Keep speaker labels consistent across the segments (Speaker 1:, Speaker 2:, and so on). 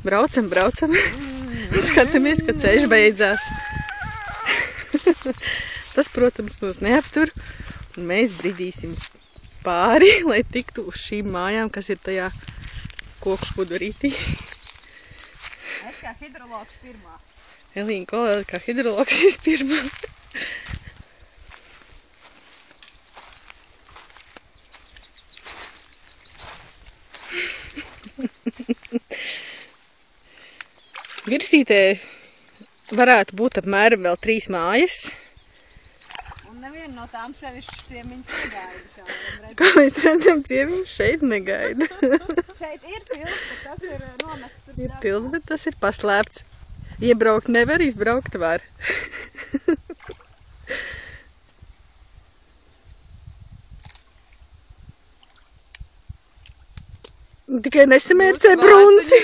Speaker 1: Braucam. Skatāmies, ka ceļš beidzās. Tas, protams, mūs neaptur. Un mēs bridīsim pāri, lai tiktu uz šīm mājām, kas ir tajā koku pudurītī.
Speaker 2: Es kā hidrologs pirmā.
Speaker 1: Elīna Kolēle kā hidrologs pirmā. Virsītē varētu būt apmēram vēl 3 mājas.
Speaker 2: Un neviena no tām sevišķi ciemiņus negaida.
Speaker 1: Kā mēs redzam, ciemiņš šeit negaida.
Speaker 2: Šeit ir pils, bet tas ir nomests.
Speaker 1: Ir pils, bet tas ir paslēpts. Iebraukt nevar, izbraukt var. Tikai nesamērcē brunci.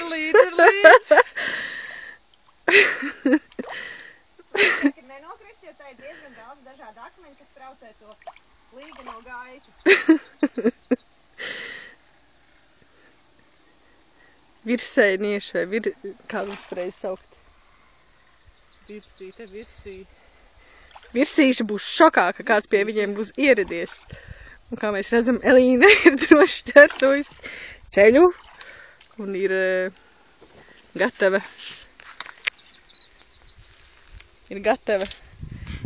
Speaker 2: Nenokrist, jo tā ir diezgan daudz dažādu akmeņu, kas traucē to līgano gaitu.
Speaker 1: Virsēnieši vai kā viņus pareizi saukt?
Speaker 2: Virsīte.
Speaker 1: Virsīši būs šokā, ka kāds pie viņiem būs ieradies. Un kā mēs redzam, Elīna ir droši ķērsojusi ceļu un ir gatava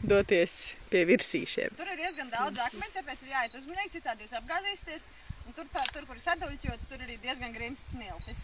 Speaker 1: doties pie virsīšiem.
Speaker 2: Tur ir diezgan daudz akmeņu, tāpēc ir jāiet uzmanīgi, citādi jūs apgāzīsieties. Un tur, kur ir sadaļķots, tur ir diezgan grimsts smiltis.